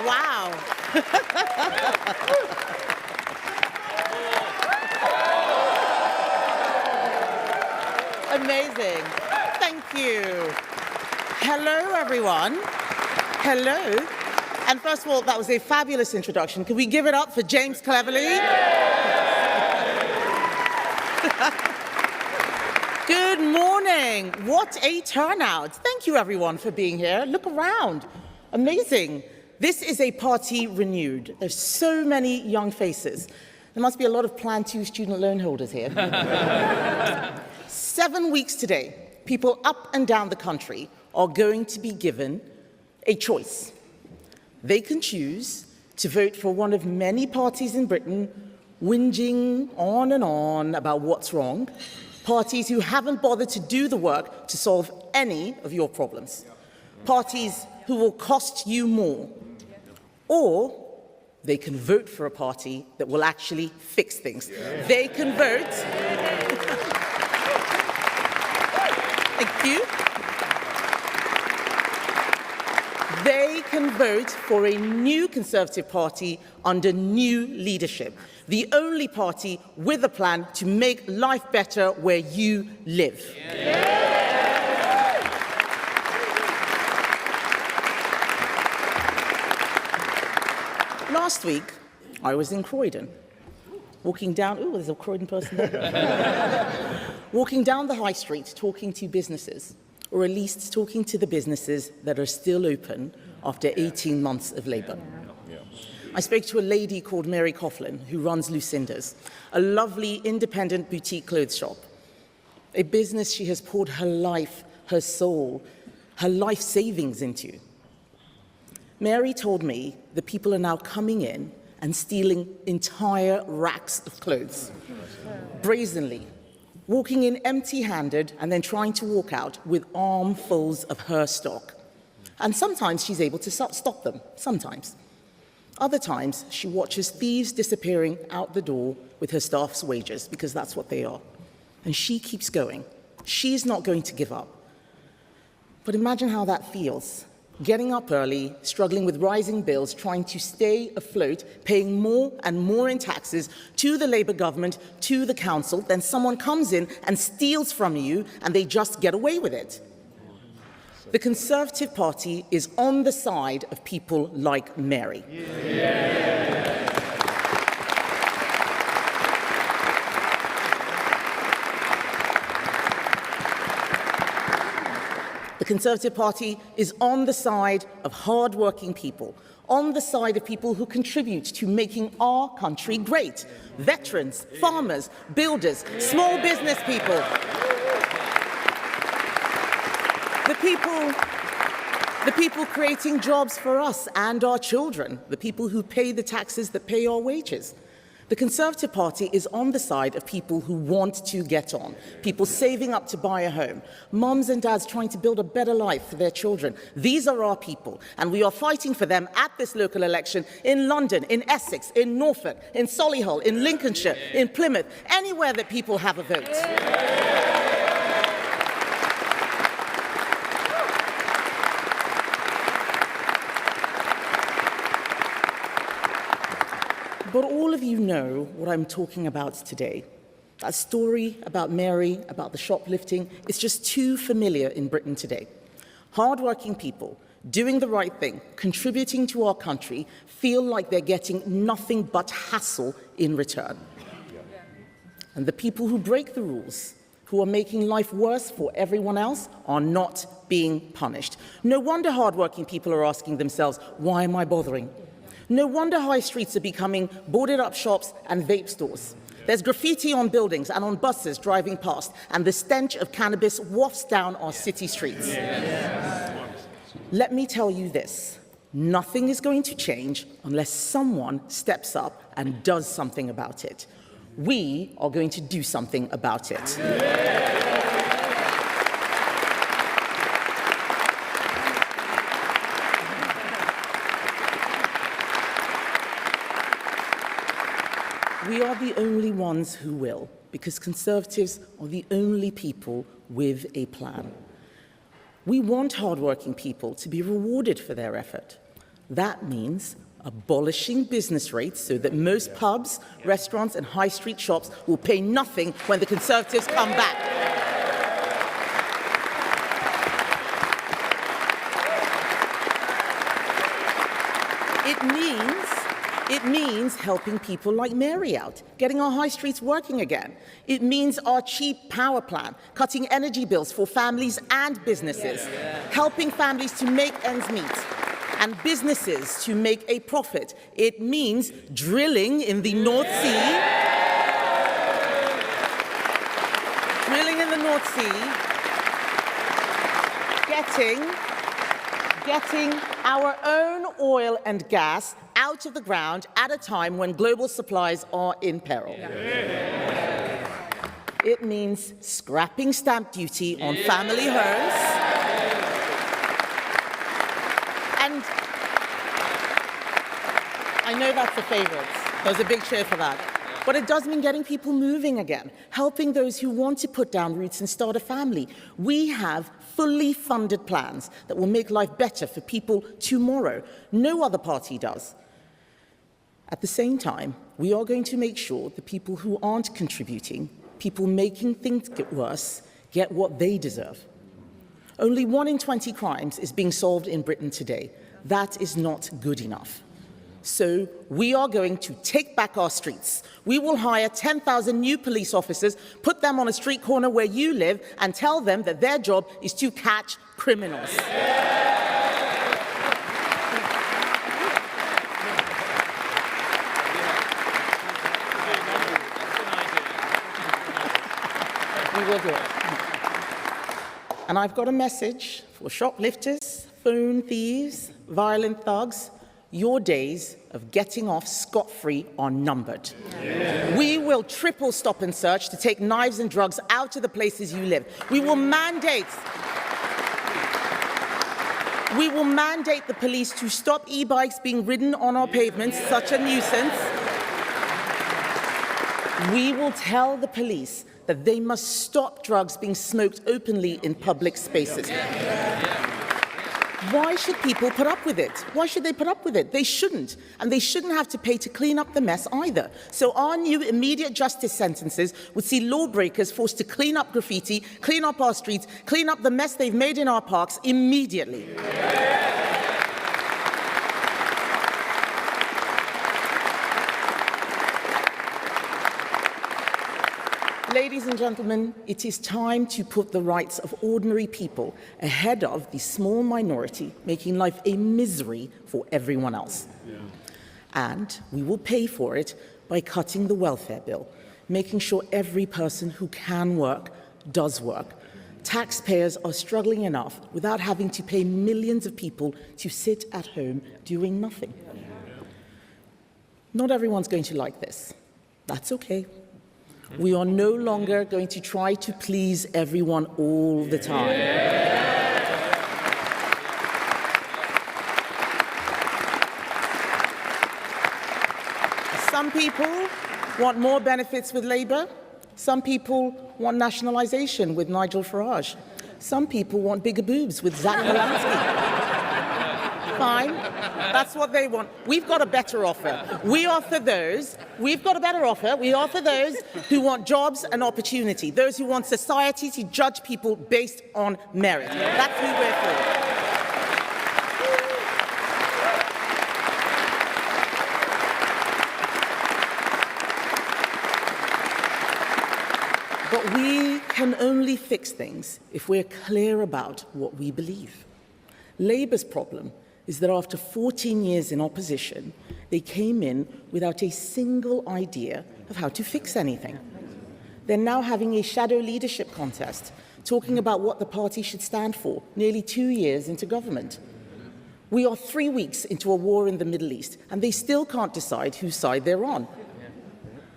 Wow. Amazing. Thank you. Hello, everyone. Hello. And first of all, that was a fabulous introduction. Can we give it up for James Cleverly? Good morning. What a turnout. Thank you, everyone, for being here. Look around. Amazing. This is a party renewed. There's so many young faces. There must be a lot of Plan 2 student loan holders here. 7 weeks today, people up and down the country are going to be given a choice. They can choose to vote for one of many parties in Britain whinging on and on about what's wrong, parties who haven't bothered to do the work to solve any of your problems, parties who will cost you more, or they can vote for a party that will actually fix things. They can vote. Thank you. They can vote for a new Conservative Party under new leadership, the only party with a plan to make life better where you live. Last week, I was in Croydon, walking down, oh, there's a Croydon person there. Walking down the high street, talking to businesses, or at least talking to the businesses that are still open after 18 months of Labour. I spoke to a lady called Mary Coughlin, who runs Lucinda's, a lovely independent boutique clothes shop, a business she has poured her life, her soul, her life savings into. Mary told me that people are now coming in and stealing entire racks of clothes, brazenly, walking in empty-handed and then trying to walk out with armfuls of her stock. And sometimes she's able to stop them, sometimes. Other times, she watches thieves disappearing out the door with her staff's wages, because that's what they are. And she keeps going. She's not going to give up. But imagine how that feels. Getting up early, struggling with rising bills, trying to stay afloat, paying more and more in taxes to the Labour government, to the council, then someone comes in and steals from you and they just get away with it. The Conservative Party is on the side of people like Mary. The Conservative Party is on the side of hard-working people, on the side of people who contribute to making our country great. Veterans, farmers, builders, small business people. The people creating jobs for us and our children, the people who pay the taxes that pay our wages. The Conservative Party is on the side of people who want to get on, people saving up to buy a home, mums and dads trying to build a better life for their children. These are our people, and we are fighting for them at this local election in London, in Essex, in Norfolk, in Solihull, in Lincolnshire, in Plymouth, anywhere that people have a vote. But all of you know what I'm talking about today. That story about Mary, about the shoplifting, is just too familiar in Britain today. Hard-working people, doing the right thing, contributing to our country, feel like they're getting nothing but hassle in return. And the people who break the rules, who are making life worse for everyone else, are not being punished. No wonder hard-working people are asking themselves, why am I bothering? No wonder high streets are becoming boarded-up shops and vape stores. There's graffiti on buildings and on buses driving past, and the stench of cannabis wafts down our city streets. Let me tell you this. Nothing is going to change unless someone steps up and does something about it. We are going to do something about it. We are the only ones who will, because Conservatives are the only people with a plan. We want hard-working people to be rewarded for their effort. That means abolishing business rates so that most pubs, restaurants and high street shops will pay nothing when the Conservatives come back. It means helping people like Mary out, getting our high streets working again. It means our cheap power plan, cutting energy bills for families and businesses, helping families to make ends meet and businesses to make a profit. It means drilling in the North Sea, getting our own oil and gas out of the ground at a time when global supplies are in peril. It means scrapping stamp duty on family homes. And I know that's a favourite. There's a big cheer for that. But it does mean getting people moving again, helping those who want to put down roots and start a family. We have fully funded plans that will make life better for people tomorrow. No other party does. At the same time, we are going to make sure the people who aren't contributing, people making things get worse, get what they deserve. Only 1 in 20 crimes is being solved in Britain today. That is not good enough. So we are going to take back our streets. We will hire 10,000 new police officers, put them on a street corner where you live, and tell them that their job is to catch criminals. We will do it. And I've got a message for shoplifters, phone thieves, violent thugs. Your days of getting off scot-free are numbered. Yeah. We will triple stop and search to take knives and drugs out of the places you live. We will mandate the police to stop e-bikes being ridden on our pavements, such a nuisance. We will tell the police that they must stop drugs being smoked openly in public spaces. Why should people put up with it? Why should they put up with it? They shouldn't. And they shouldn't have to pay to clean up the mess either. So our new immediate justice sentences would see lawbreakers forced to clean up graffiti, clean up our streets, clean up the mess they've made in our parks immediately. Ladies and gentlemen, it is time to put the rights of ordinary people ahead of the small minority, making life a misery for everyone else. Yeah. And we will pay for it by cutting the welfare bill, making sure every person who can work does work. Taxpayers are struggling enough without having to pay millions of people to sit at home doing nothing. Not everyone's going to like this. That's okay. We are no longer going to try to please everyone all the time. Some people want more benefits with Labour. Some people want nationalisation with Nigel Farage. Some people want bigger boobs with Zach Polanski. Fine. That's what they want. We've got a better offer. We've got a better offer. We offer those who want jobs and opportunity, those who want society to judge people based on merit. That's who we're for. But we can only fix things if we're clear about what we believe. Labour's problem is that after 14 years in opposition, they came in without a single idea of how to fix anything. They're now having a shadow leadership contest, talking about what the party should stand for, nearly 2 years into government. We are 3 weeks into a war in the Middle East, and they still can't decide whose side they're on.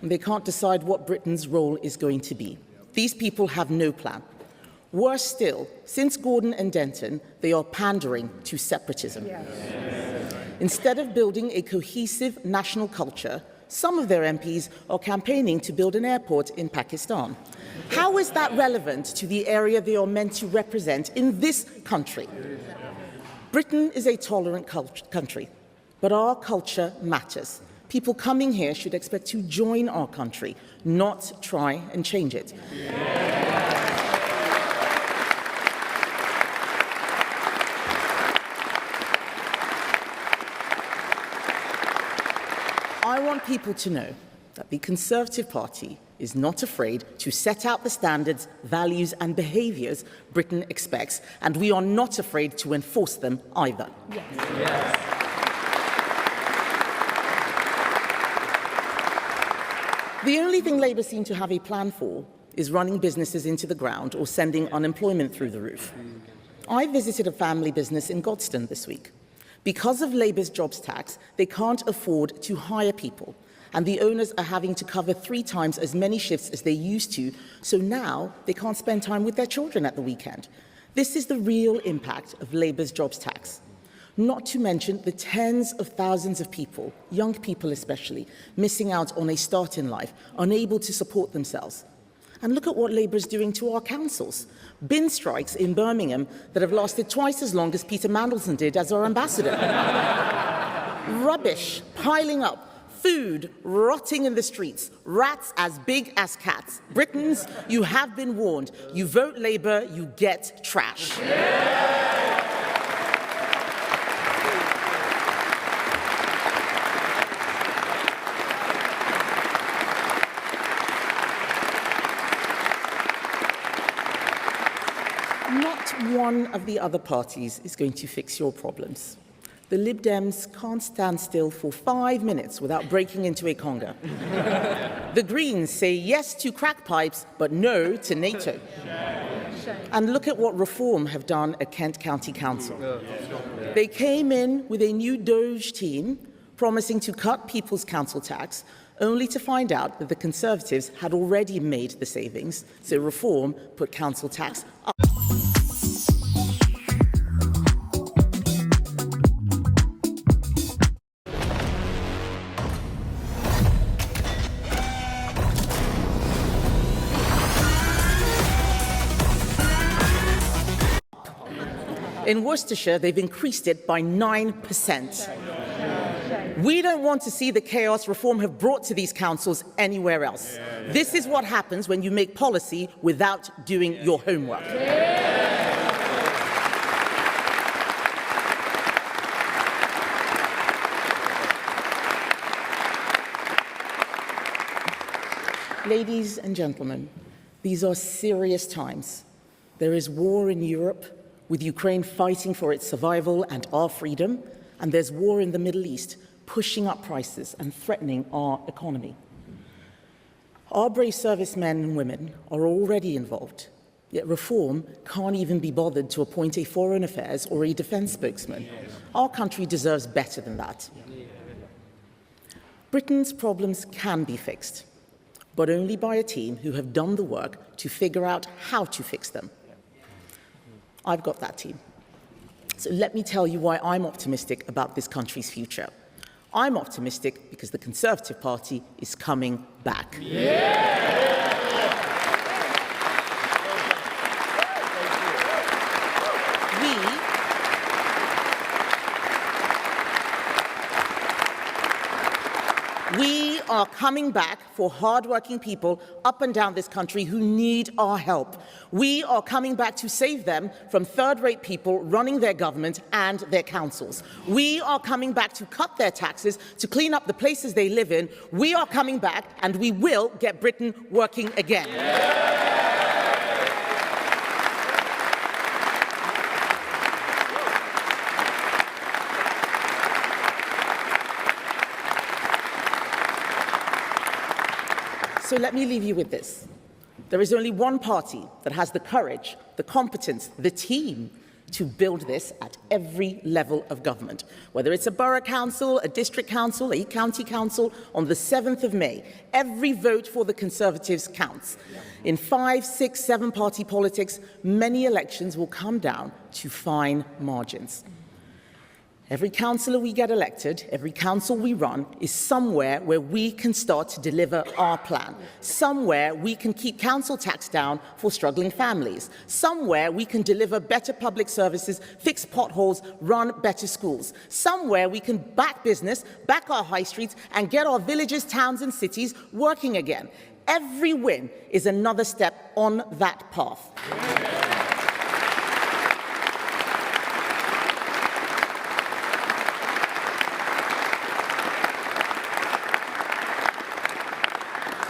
And they can't decide what Britain's role is going to be. These people have no plan. Worse still, since Gordon and Denton, they are pandering to separatism. Yes. Instead of building a cohesive national culture, some of their MPs are campaigning to build an airport in Pakistan. How is that relevant to the area they are meant to represent in this country? Britain is a tolerant country. But our culture matters. People coming here should expect to join our country, not try and change it. I want people to know that the Conservative Party is not afraid to set out the standards, values and behaviours Britain expects, and we are not afraid to enforce them either. Yes. The only thing Labour seem to have a plan for is running businesses into the ground or sending unemployment through the roof. I visited a family business in Godstone this week. Because of Labour's jobs tax, they can't afford to hire people, and the owners are having to cover 3 times as many shifts as they used to, so now they can't spend time with their children at the weekend. This is the real impact of Labour's jobs tax. Not to mention the tens of thousands of people, young people especially, missing out on a start in life, unable to support themselves. And look at what Labour is doing to our councils. Bin strikes in Birmingham that have lasted twice as long as Peter Mandelson did as our ambassador. Rubbish piling up, food rotting in the streets, rats as big as cats. Britons, you have been warned. You vote Labour, you get trash. One of the other parties is going to fix your problems. The Lib Dems can't stand still for 5 minutes without breaking into a conga. The Greens say yes to crack pipes, but no to NATO. And look at what Reform have done at Kent County Council. They came in with a new Doge team promising to cut people's council tax, only to find out that the Conservatives had already made the savings, so Reform put council tax up. In Worcestershire, they've increased it by 9%. We don't want to see the chaos Reform have brought to these councils anywhere else. This is what happens when you make policy without doing your homework. Ladies and gentlemen, these are serious times. There is war in Europe, with Ukraine fighting for its survival and our freedom, and there's war in the Middle East, pushing up prices and threatening our economy. Our brave servicemen and women are already involved, yet Reform can't even be bothered to appoint a Foreign Affairs or a defence spokesman. Our country deserves better than that. Britain's problems can be fixed, but only by a team who have done the work to figure out how to fix them. I've got that team. So let me tell you why I'm optimistic about this country's future. I'm optimistic because the Conservative Party is coming back. We are coming back for hard-working people up and down this country who need our help. We are coming back to save them from third-rate people running their government and their councils. We are coming back to cut their taxes, to clean up the places they live in. We are coming back, and we will get Britain working again. So let me leave you with this. There is only one party that has the courage, the competence, the team to build this at every level of government. Whether it's a borough council, a district council, a county council, on the 7th of May, every vote for the Conservatives counts. In 5, 6, 7-party politics, many elections will come down to fine margins. Every councillor we get elected, every council we run, is somewhere where we can start to deliver our plan. Somewhere we can keep council tax down for struggling families. Somewhere we can deliver better public services, fix potholes, run better schools. Somewhere we can back business, back our high streets, and get our villages, towns and cities working again. Every win is another step on that path.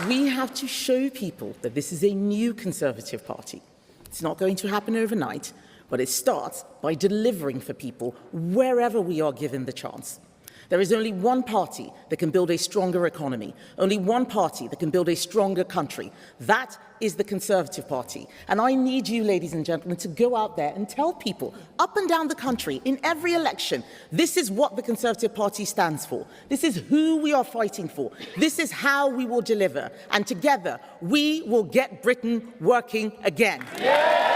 We have to show people that this is a new Conservative Party. It's not going to happen overnight, but it starts by delivering for people wherever we are given the chance. There is only one party that can build a stronger economy, only one party that can build a stronger country. That is the Conservative Party. And I need you, ladies and gentlemen, to go out there and tell people up and down the country, in every election, this is what the Conservative Party stands for. This is who we are fighting for. This is how we will deliver. And together, we will get Britain working again. Yeah!